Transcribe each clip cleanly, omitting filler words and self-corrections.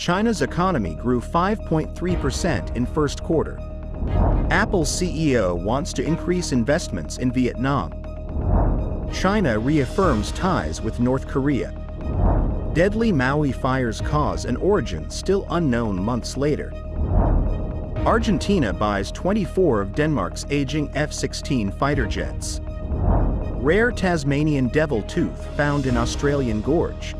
China's economy grew 5.3% in first quarter. Apple's CEO wants to increase investments in Vietnam. China reaffirms ties with North Korea. Deadly Maui fire's cause and origin still unknown months later. Argentina buys 24 of Denmark's aging F-16 fighter jets. Rare Tasmanian devil tooth found in Australian Gorge.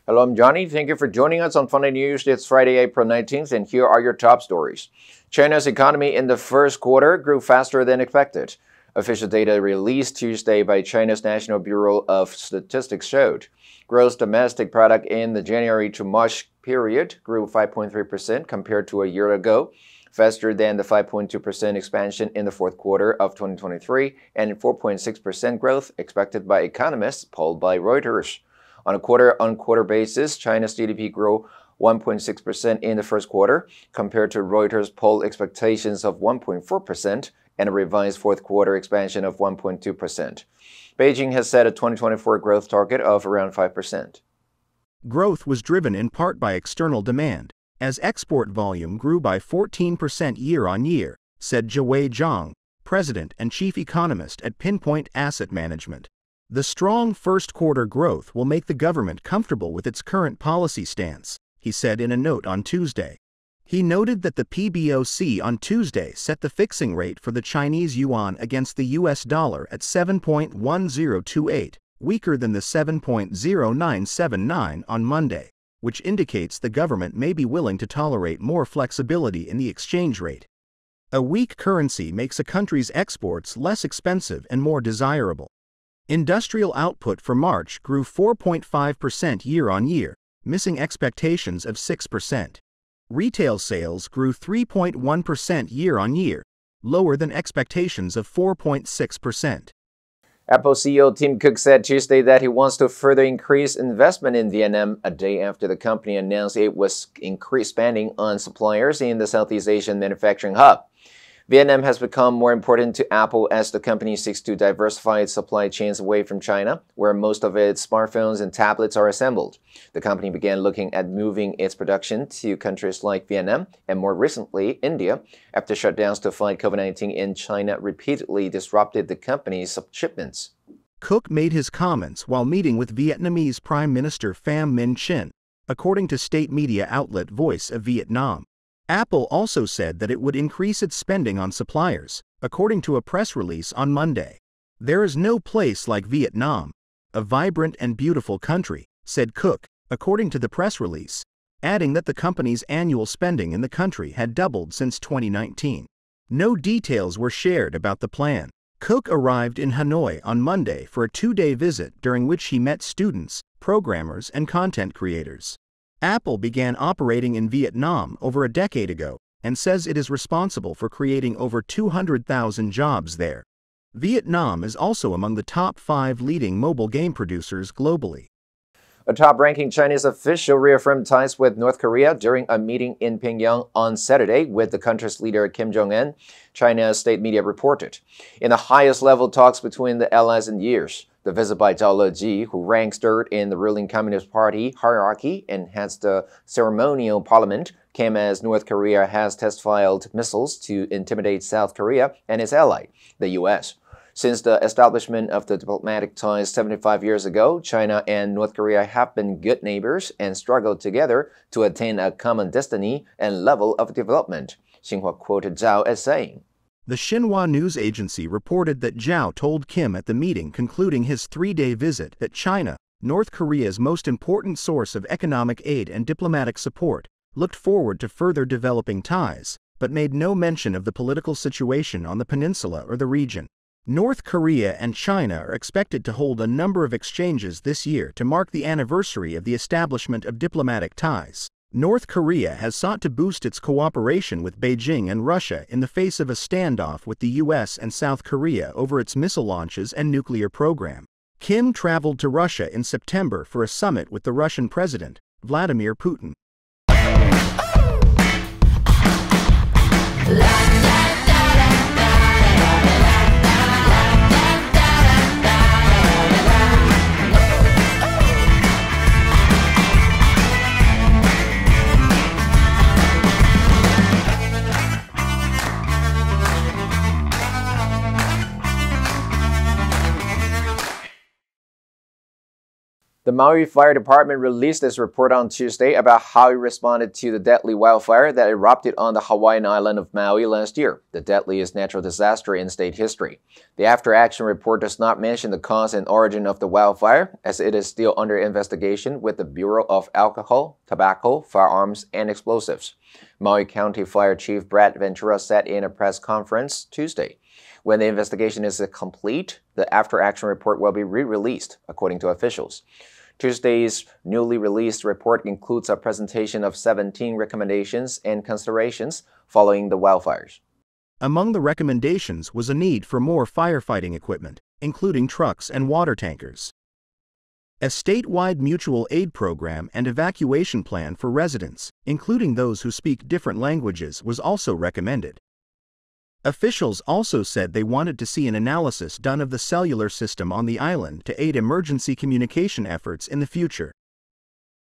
Hello, I'm Johnny. Thank you for joining us on Funday News. It's Friday, April 19th, and here are your top stories. China's economy in the first quarter grew faster than expected. Official data released Tuesday by China's National Bureau of Statistics showed gross domestic product in the January to March period grew 5.3% compared to a year ago, faster than the 5.2% expansion in the fourth quarter of 2023 and 4.6% growth expected by economists polled by Reuters. On a quarter-on-quarter basis, China's GDP grew 1.6% in the first quarter, compared to Reuters' poll expectations of 1.4% and a revised fourth quarter expansion of 1.2%. Beijing has set a 2024 growth target of around 5%. Growth was driven in part by external demand, as export volume grew by 14% year-on-year, said Jiawei Zhang, president and chief economist at Pinpoint Asset Management. The strong first-quarter growth will make the government comfortable with its current policy stance, he said in a note on Tuesday. He noted that the PBOC on Tuesday set the fixing rate for the Chinese yuan against the US dollar at 7.1028, weaker than the 7.0979 on Monday, which indicates the government may be willing to tolerate more flexibility in the exchange rate. A weak currency makes a country's exports less expensive and more desirable. Industrial output for March grew 4.5% year-on-year, missing expectations of 6%. Retail sales grew 3.1% year-on-year, lower than expectations of 4.6%. Apple CEO Tim Cook said Tuesday that he wants to further increase investment in Vietnam a day after the company announced it was increased spending on suppliers in the Southeast Asian manufacturing hub. Vietnam has become more important to Apple as the company seeks to diversify its supply chains away from China, where most of its smartphones and tablets are assembled. The company began looking at moving its production to countries like Vietnam and more recently India, after shutdowns to fight COVID-19 in China repeatedly disrupted the company's shipments. Cook made his comments while meeting with Vietnamese Prime Minister Pham Minh Chinh, according to state media outlet Voice of Vietnam. Apple also said that it would increase its spending on suppliers, according to a press release on Monday. There is no place like Vietnam, a vibrant and beautiful country, said Cook, according to the press release, adding that the company's annual spending in the country had doubled since 2019. No details were shared about the plan. Cook arrived in Hanoi on Monday for a two-day visit during which he met students, programmers, and content creators. Apple began operating in Vietnam over a decade ago and says it is responsible for creating over 200,000 jobs there. Vietnam is also among the top 5 leading mobile game producers globally. A top-ranking Chinese official reaffirmed ties with North Korea during a meeting in Pyongyang on Saturday with the country's leader Kim Jong-un, China's state media reported. In the highest-level talks between the allies in years, the visit by Zhao Leji, who ranks third in the ruling Communist Party hierarchy and heads the ceremonial parliament, came as North Korea has test-fired missiles to intimidate South Korea and its ally, the U.S. Since the establishment of the diplomatic ties 75 years ago, China and North Korea have been good neighbors and struggled together to attain a common destiny and level of development, Xinhua quoted Zhao as saying. The Xinhua news agency reported that Zhao told Kim at the meeting concluding his 3-day visit that China, North Korea's most important source of economic aid and diplomatic support, looked forward to further developing ties, but made no mention of the political situation on the peninsula or the region. North Korea and China are expected to hold a number of exchanges this year to mark the anniversary of the establishment of diplomatic ties. North Korea has sought to boost its cooperation with Beijing and Russia in the face of a standoff with the U.S. and South Korea over its missile launches and nuclear program. Kim traveled to Russia in September for a summit with the Russian President, Vladimir Putin. The Maui Fire Department released its report on Tuesday about how it responded to the deadly wildfire that erupted on the Hawaiian island of Maui last year, the deadliest natural disaster in state history. The after-action report does not mention the cause and origin of the wildfire, as it is still under investigation with the Bureau of Alcohol, Tobacco, Firearms, and Explosives. Maui County Fire Chief Brad Ventura said in a press conference Tuesday. When the investigation is complete, the after-action report will be re-released, according to officials. Tuesday's newly released report includes a presentation of 17 recommendations and considerations following the wildfires. Among the recommendations was a need for more firefighting equipment, including trucks and water tankers. A statewide mutual aid program and evacuation plan for residents, including those who speak different languages, was also recommended. Officials also said they wanted to see an analysis done of the cellular system on the island to aid emergency communication efforts in the future.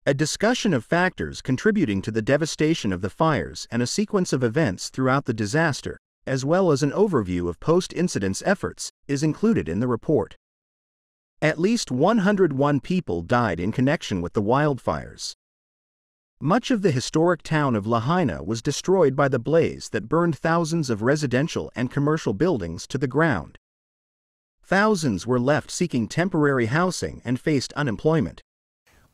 A discussion of factors contributing to the devastation of the fires and a sequence of events throughout the disaster, as well as an overview of post-incidence efforts, is included in the report. At least 101 people died in connection with the wildfires. Much of the historic town of Lahaina was destroyed by the blaze that burned thousands of residential and commercial buildings to the ground. Thousands were left seeking temporary housing and faced unemployment.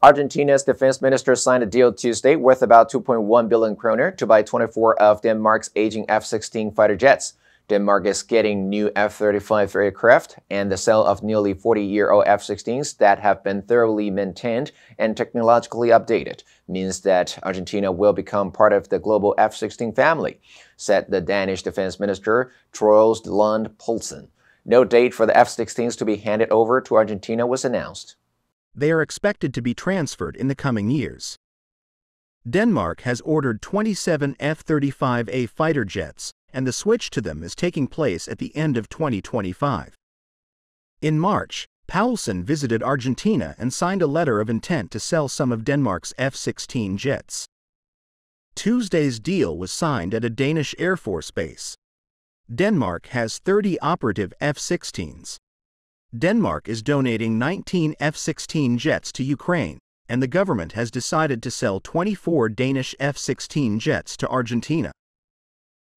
Argentina's defense minister signed a deal Tuesday worth about 2.1 billion kroner to buy 24 of Denmark's aging F-16 fighter jets. Denmark is getting new F-35 aircraft, and the sale of nearly 40-year-old F-16s that have been thoroughly maintained and technologically updated means that Argentina will become part of the global F-16 family, said the Danish defense minister Troels Lund Poulsen. No date for the F-16s to be handed over to Argentina was announced. They are expected to be transferred in the coming years. Denmark has ordered 27 F-35A fighter jets, and the switch to them is taking place at the end of 2025. In March, Poulsen visited Argentina and signed a letter of intent to sell some of Denmark's F-16 jets. Tuesday's deal was signed at a Danish Air Force base. Denmark has 30 operative F-16s. Denmark is donating 19 F-16 jets to Ukraine, and the government has decided to sell 24 Danish F-16 jets to Argentina.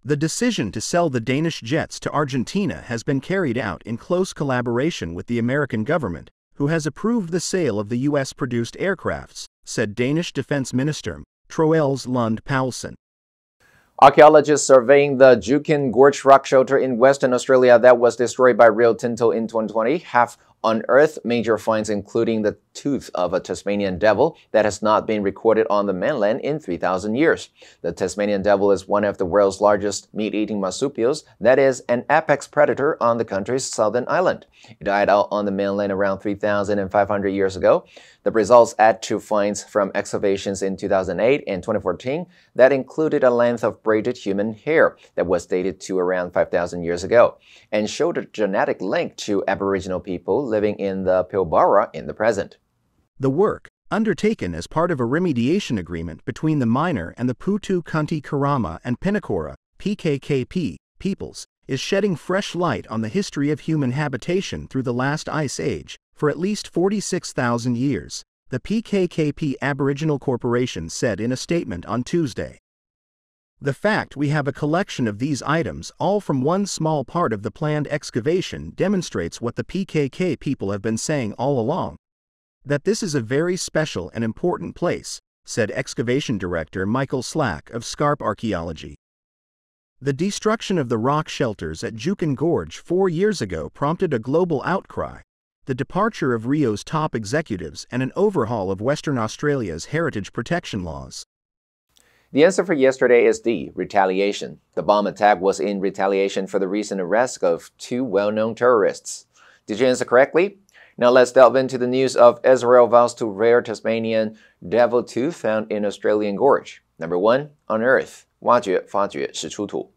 The decision to sell the Danish jets to Argentina has been carried out in close collaboration with the American government, who has approved the sale of the U.S.-produced aircrafts, said Danish Defense Minister Troels Lund Poulsen. Archaeologists surveying the Juukan Gorge rock shelter in Western Australia that was destroyed by Rio Tinto in 2020 have unearthed major finds, including the tooth of a Tasmanian devil that has not been recorded on the mainland in 3,000 years. The Tasmanian devil is one of the world's largest meat-eating marsupials, that is, an apex predator on the country's southern island. It died out on the mainland around 3,500 years ago. The results add to finds from excavations in 2008 and 2014 that included a length of braided human hair that was dated to around 5,000 years ago, and showed a genetic link to Aboriginal people living in the Pilbara in the present. The work, undertaken as part of a remediation agreement between the miner and the Putu Kunti Karama and Pinakora (PKKP) peoples, is shedding fresh light on the history of human habitation through the last ice age, for at least 46,000 years, the PKKP Aboriginal Corporation said in a statement on Tuesday. The fact we have a collection of these items all from one small part of the planned excavation demonstrates what the PKK people have been saying all along, that this is a very special and important place, said Excavation Director Michael Slack of Scarp Archaeology. The destruction of the rock shelters at Juukan Gorge 4 years ago prompted a global outcry, the departure of Rio's top executives, and an overhaul of Western Australia's heritage protection laws. The answer for yesterday is D, retaliation. The bomb attack was in retaliation for the recent arrest of 2 well-known terrorists. Did you answer correctly? Now let's delve into the news of Israel vows to rare Tasmanian devil tooth found in Australian Gorge. Number 1, unearth. 挖掘, 发掘, 使出土.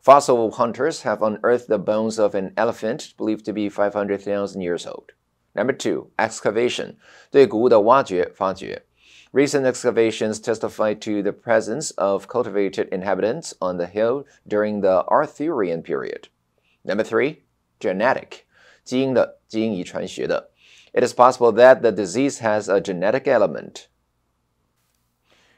Fossil hunters have unearthed the bones of an elephant believed to be 500,000 years old. Number 2, excavation. 对古物的挖掘, 发掘. Recent excavations testify to the presence of cultivated inhabitants on the hill during the Arthurian period. Number 3, genetic. 基因的, 基因遗传学的. It is possible that the disease has a genetic element.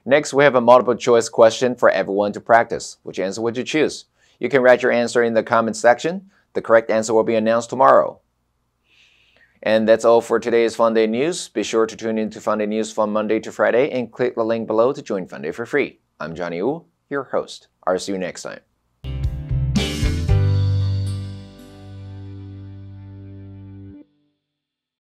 Next, we have a multiple choice question for everyone to practice. Which answer would you choose? You can write your answer in the comment section. The correct answer will be announced tomorrow. And that's all for today's Funday News. Be sure to tune in to Funday News from Monday to Friday and click the link below to join Funday for free. I'm Johnny Wu, your host. I'll see you next time.